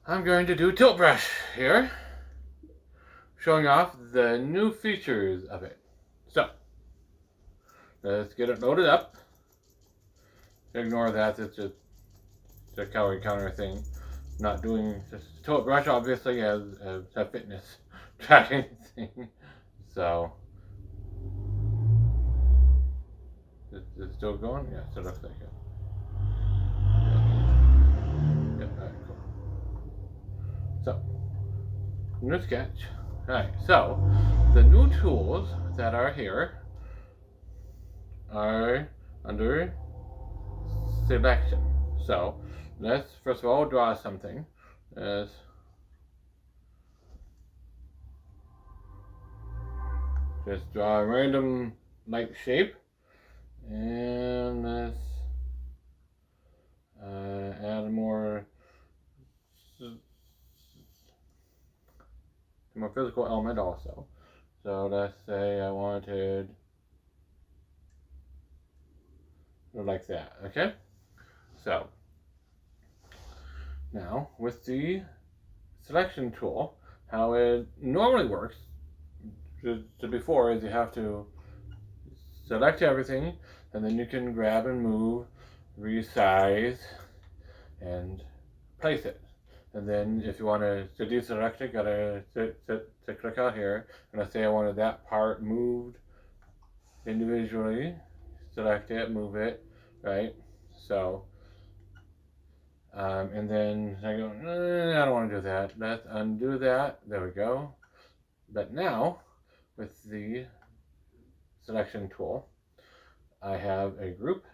I'm going to do tilt brush here, showing off the new features of it. So, let's get it loaded up. Ignore that, it's just a calorie counter thing. Not doing just tilt brush obviously as a fitness tracking thing. So, is it still going? Yes, it looks like it. Yeah, alright, cool. So, new sketch. Alright, so the new tools that are here are under selection. So let's first of all draw something. Let's just draw a random light shape, and let's add more physical element also. So let's say I wanted like that. Okay. So now with the selection tool, how it normally works to before is you have to select everything, and then you can grab and move, resize, and place it. And then if you want to deselect it, gotta to click out here, and let's say I wanted that part moved individually, select it, move it, right? So, and then I go, I don't want to do that. Let's undo that. There we go. But now, with the selection tool, I have a group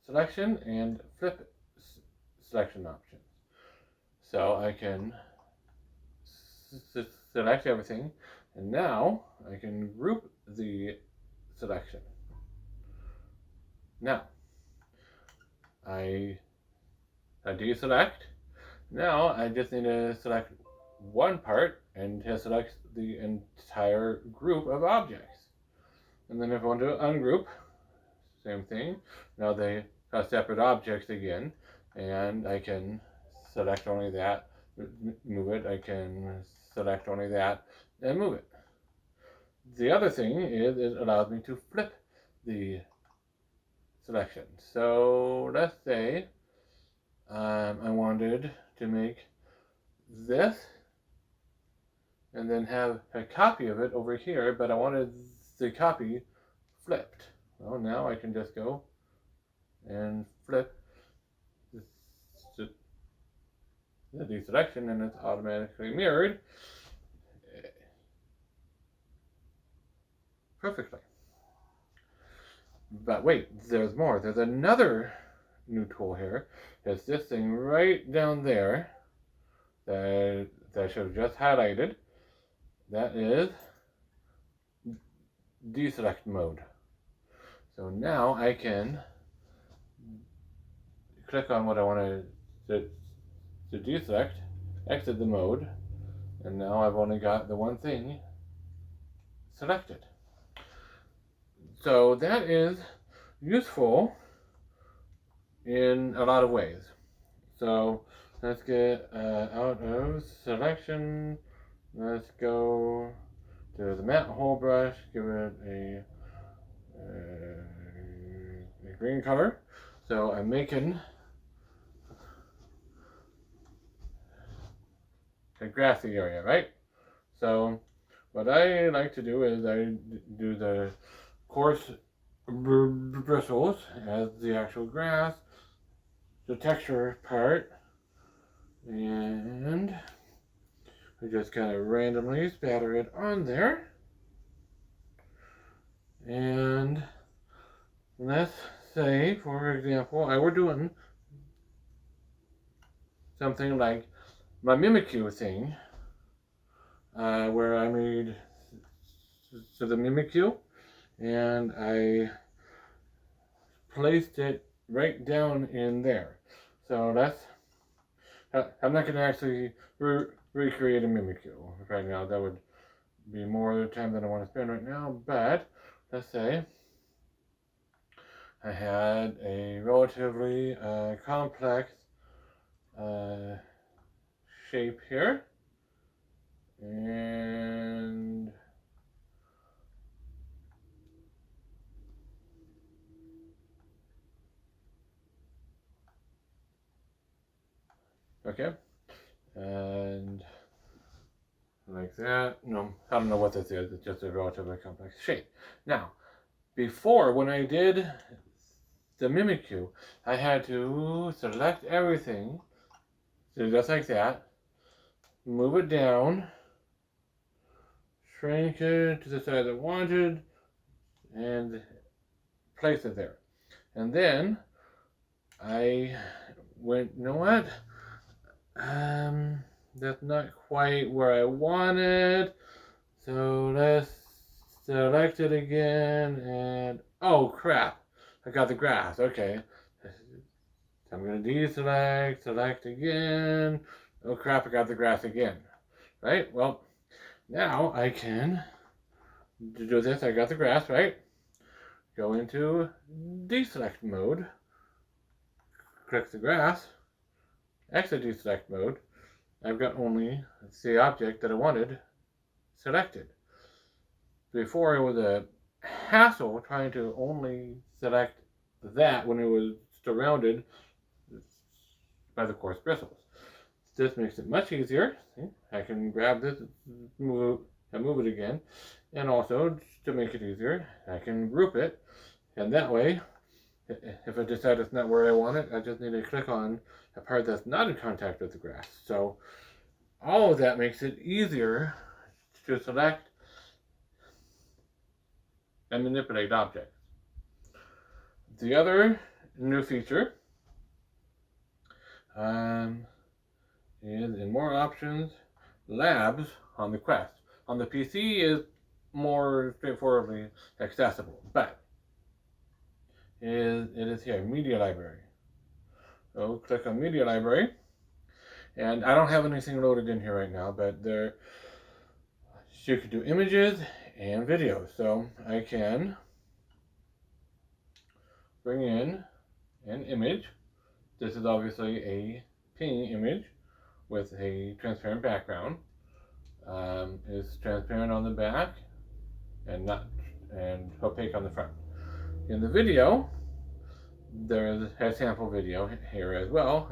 selection and flip selection options. So I can select everything, and now I can group the selection. Now I deselect. Now I just need to select one part and to select the entire group of objects. And then if I want to ungroup, same thing. Now they are separate objects again, and I can select only that, move it. I can select only that and move it. The other thing is it allows me to flip the selection. So let's say I wanted to make this and then have a copy of it over here, but I wanted the copy flipped. Well, now I can just go and flip the deselection, and it's automatically mirrored perfectly. But wait, there's more. There's another new tool here. It's this thing right down there that I should have just highlighted. That is Deselect Mode. So now I can click on what I want to deselect, exit the mode, and now I've only got the one thing selected. So that is useful in a lot of ways. So let's get out of selection. Let's go to the matte hole brush, give it a green color. So I'm making a grassy area, right? So what I like to do is I do the coarse bristles as the actual grass, the texture part, and I just kind of randomly spatter it on there. And let's say, for example, I were doing something like my Mimikyu thing, where I made the Mimikyu, and I placed it right down in there. So I'm not going to actually recreate a Mimikyu right now. That would be more time than I want to spend right now, but let's say I had a relatively complex shape here. And okay. And like that. No, I don't know what this is. It's just a relatively complex shape. Now, before, when I did the Mimikyu, I had to select everything, so just like that, move it down, shrink it to the size I wanted, and place it there. And then I went, you know what? That's not quite where I wanted. So let's select it again, and oh crap, I got the grass. Okay, I'm gonna deselect, select again. Oh crap, I got the grass again. Right, well, now I can do this. I got the grass, right? Go into deselect mode, click the grass, exit deselect mode. I've got only the object that I wanted selected. Before, it was a hassle trying to only select that when it was surrounded by the coarse bristles. This makes it much easier. See? I can grab this, move it again, and also to make it easier, I can group it, and that way, if I decide it's not where I want it, I just need to click on a part that's not in contact with the grass. So all of that makes it easier to select and manipulate objects. The other new feature is in more options, labs on the Quest. On the PC is more straightforwardly accessible, but it is here, Media Library. So click on Media Library, and I don't have anything loaded in here right now, but there you can do images and videos. So I can bring in an image. This is obviously a ping image with a transparent background. It's transparent on the back and opaque on the front. In the video, there's a sample video here as well.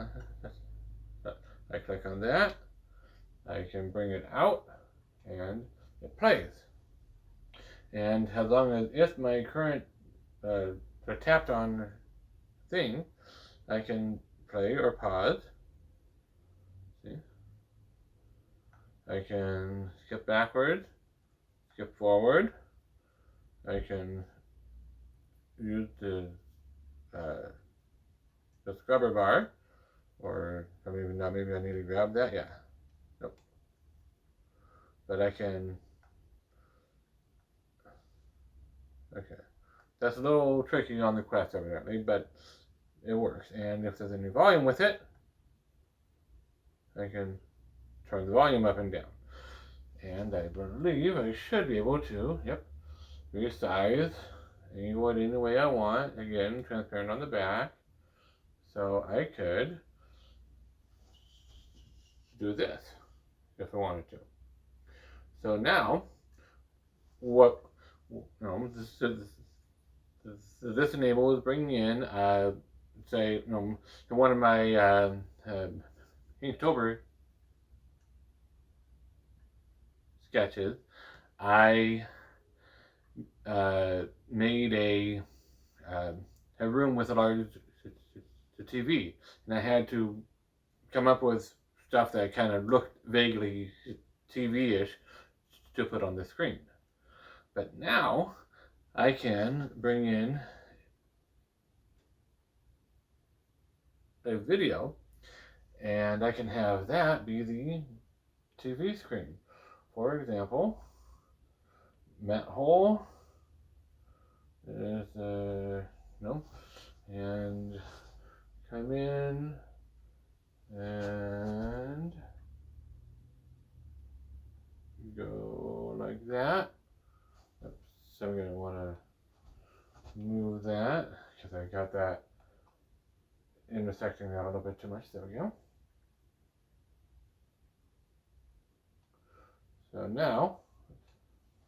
I click on that. I can bring it out and it plays. And as long as it's my current tapped on thing, I can play or pause. See? I can skip backwards, skip forward. I can use the scrubber bar, or maybe I need to grab that. Yeah, nope. But I can. Okay, that's a little tricky on the Quest evidently, but it works. And if there's any volume with it, I can turn the volume up and down. And I believe I should be able to, yep, resize any way I want. Again, transparent on the back. So I could do this if I wanted to. So now, what this enables bringing in, say, in one of my Inktober sketches, I made a room with a large TV, and I had to come up with stuff that kind of looked vaguely TV-ish to put on the screen. But now I can bring in a video, and I can have that be the TV screen. For example, Matt Hole is no, and come in and go like that. Oops, so I'm going to want to move that because I got that intersecting that a little bit too much. There we go. So now,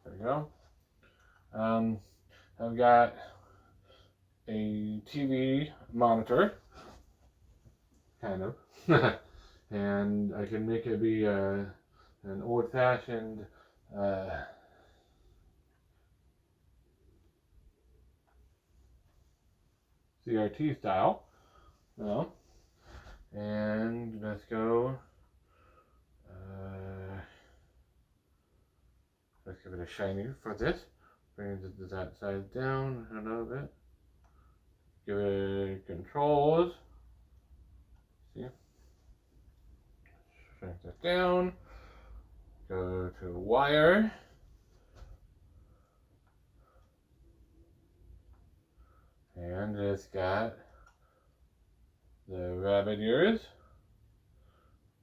there we go. I've got a TV monitor, kind of, and I can make it be an old-fashioned CRT style. Well, and let's go. Let's give it a shiny for this. Bring that side down a little bit. Give it controls. See? Shrink that down. Go to wire. And it's got the rabbit ears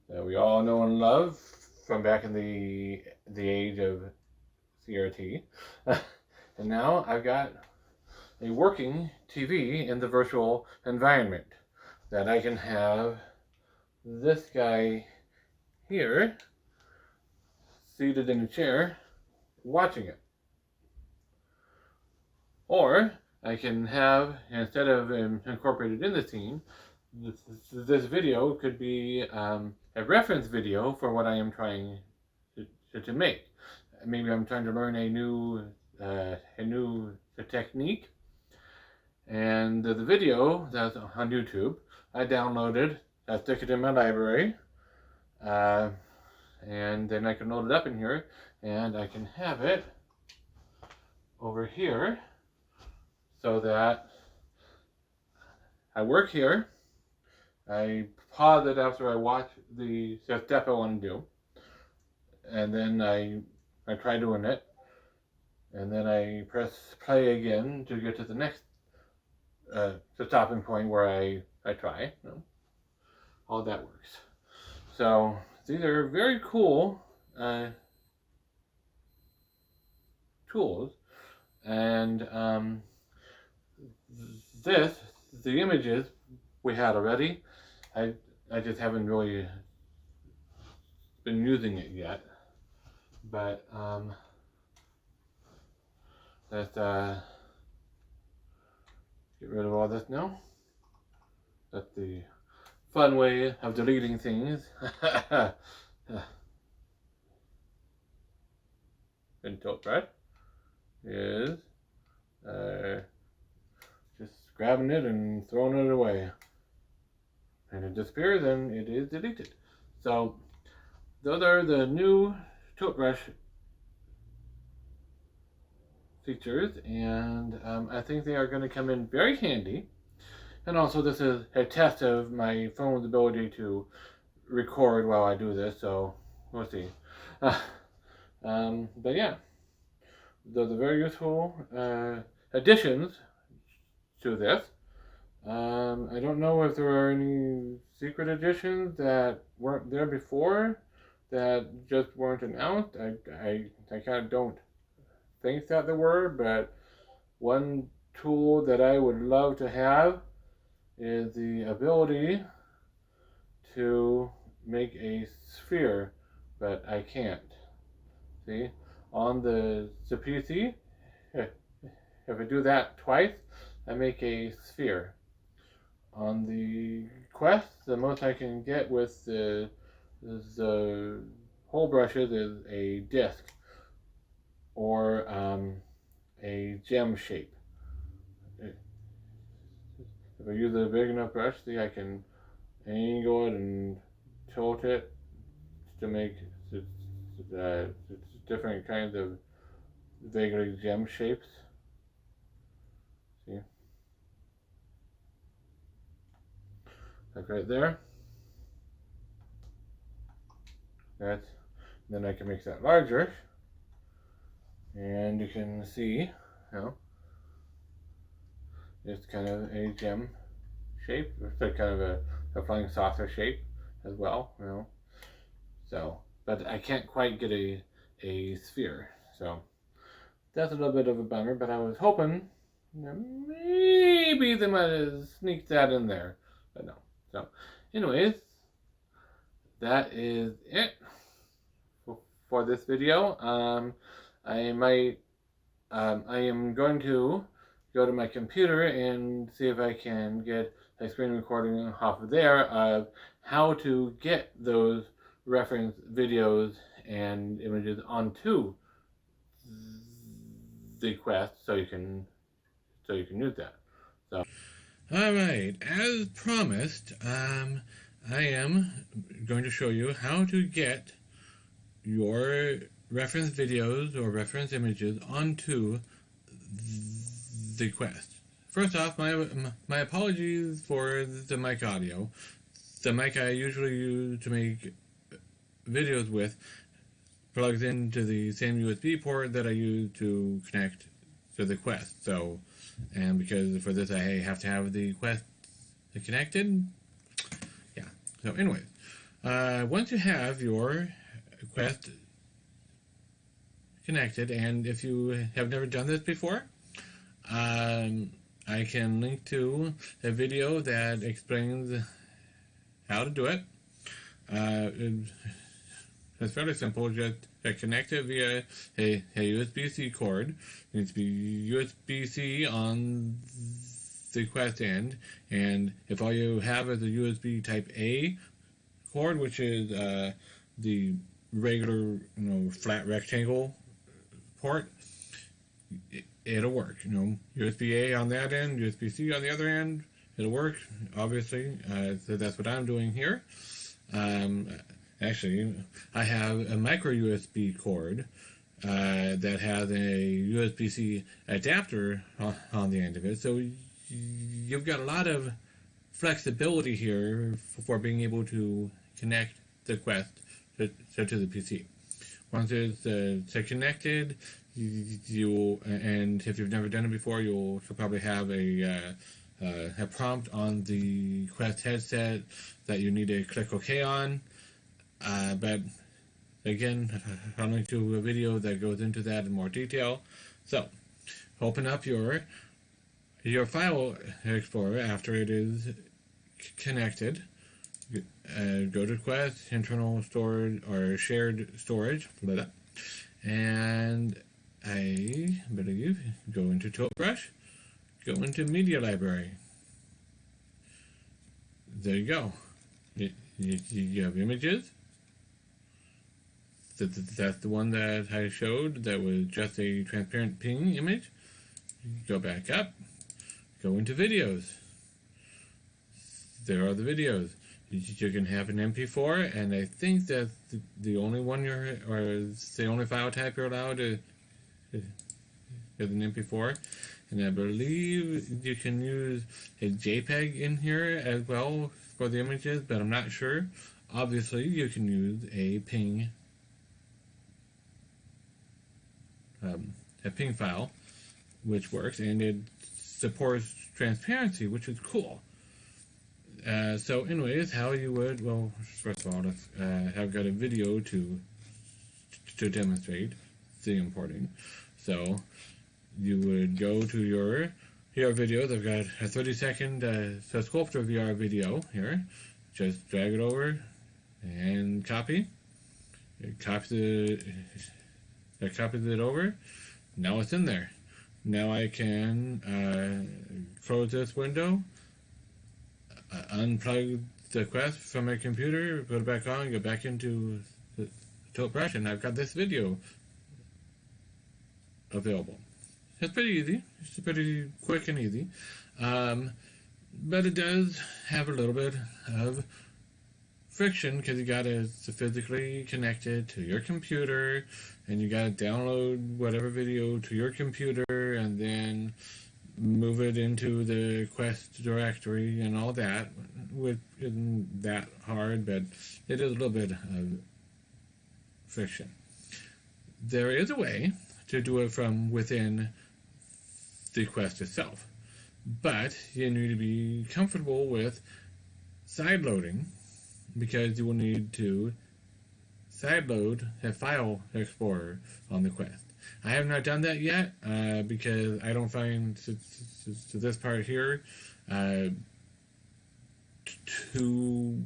that we all know and love from back in the age of CRT. And now I've got a working TV in the virtual environment that I can have this guy here seated in a chair watching it. Or I can have, instead of incorporated in the scene, this video could be a reference video for what I am trying to make. Maybe I'm trying to learn a new technique, and the video that's on YouTube, I downloaded, I stick it in my library, and then I can load it up in here, and I can have it over here, so that I work here, I pause it after I watch the step I want to do, and then I try doing it, and then I press play again to get to the next the stopping point where I try. You know, all that works. So these are very cool tools, and the images we had already. I just haven't really been using it yet, but let's get rid of all this now. That's the fun way of deleting things. And tilt brush is just grabbing it and throwing it away. And it disappears and it is deleted. So those are the new tilt brush features, and I think they are going to come in very handy. And also, this is a test of my phone's ability to record while I do this, so we'll see. But yeah, those are very useful additions to this. I don't know if there are any secret additions that weren't there before that just weren't announced. I kind of don't think that there were, but one tool that I would love to have is the ability to make a sphere, but I can't. See, on the PC, if I do that twice, I make a sphere. On the Quest, the most I can get with the whole brushes is a disc or a gem shape. If I use a big enough brush, see, I can angle it and tilt it to make different kinds of vaguely gem shapes. See? Like right there. That's, then I can make that larger. And you can see, you know, it's kind of a gem shape. It's like kind of a flying saucer shape as well, you know. So, but I can't quite get a sphere. So that's a little bit of a bummer, but I was hoping that maybe they might have sneaked that in there, but no. So anyways, that is it for this video. I am going to go to my computer and see if I can get a screen recording off of there of how to get those reference videos and images onto the Quest so you can use that. So, all right, as promised, I am going to show you how to get your reference videos or reference images onto the Quest. First off, my apologies for the mic audio. The mic I usually use to make videos with plugs into the same USB port that I use to connect to the Quest. So, and because for this I have to have the Quest connected. Yeah. So anyways, once you have your Quest connected, and if you have never done this before, I can link to a video that explains how to do it. It's fairly simple. Just connect it via a USB-C cord. It needs to be USB-C on the Quest end, and if all you have is a USB Type A cord, which is the regular, flat rectangle port, it'll work. USB-A on that end, USB-C on the other end, it'll work, obviously. So that's what I'm doing here. Actually, I have a micro USB cord that has a USB-C adapter on the end of it. So you've got a lot of flexibility here for being able to connect the Quest to the PC. Once it's connected, and if you've never done it before, you'll probably have a prompt on the Quest headset that you need to click OK on. But again, I'll link to a video that goes into that in more detail. So, open up your file explorer after it is connected. Go to Quest, internal storage or shared storage, and I believe go into Toothbrush, go into Media Library. There you go. You have images. That's the one that I showed that was just a transparent ping image. Go back up, go into videos. There are the videos. You can have an MP4, and I think that's the only one the only file type you're allowed is an MP4. And I believe you can use a JPEG in here as well for the images, but I'm not sure. Obviously, you can use a ping file, which works, and it supports transparency, which is cool. So anyways, how you would, well, first of all, I've got a video to demonstrate the importing. So you would go to your videos. I've got a 30-second Sculptor VR video here. Just drag it over and copy. It copies it over. Now it's in there. Now I can close this window, unplug the Quest from my computer, put it back on, go back into the Toothbrush, and I've got this video available. It's pretty easy. It's pretty quick and easy. But it does have a little bit of friction because you got to physically connect it to your computer, and you got to download whatever video to your computer and then move it into the Quest directory and all that, which isn't that hard, but it is a little bit of friction. There is a way to do it from within the Quest itself, but you need to be comfortable with sideloading, because you will need to sideload a file explorer on the Quest. I have not done that yet because I don't find to this part here too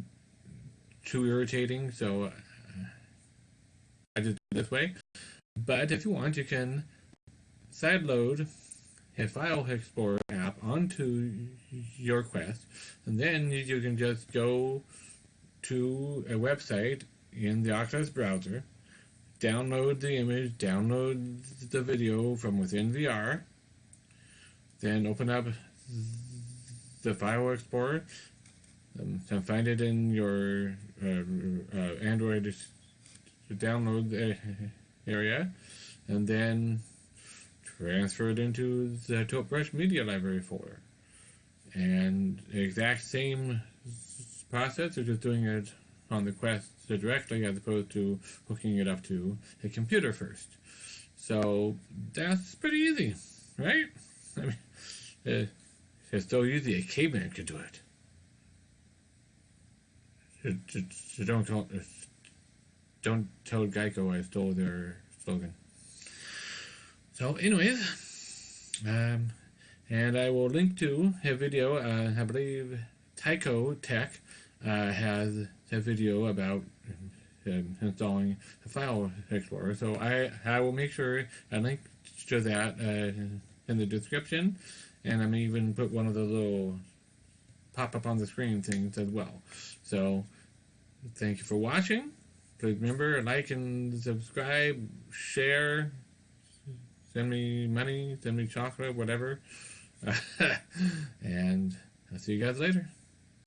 irritating. So do it this way. But if you want, you can sideload a file explorer app onto your Quest, and then you can just go to a website in the Oculus browser, download the image, download the video from within VR, then open up the file explorer, and find it in your Android download area, and then transfer it into the Topbrush Media Library folder. And the exact same process, you're just doing it on the Quest directly as opposed to hooking it up to a computer first. So that's pretty easy, right? I mean, it's so easy a caveman could do it. So don't tell Geico I stole their slogan. So anyways, and I will link to a video, I believe Tyco Tech has a video about installing a file explorer. So I will make sure I link to that in the description, and I'm even put one of the little pop up on the screen things as well. So thank you for watching. Please remember, like and subscribe, share, send me money, send me chocolate, whatever. And I'll see you guys later.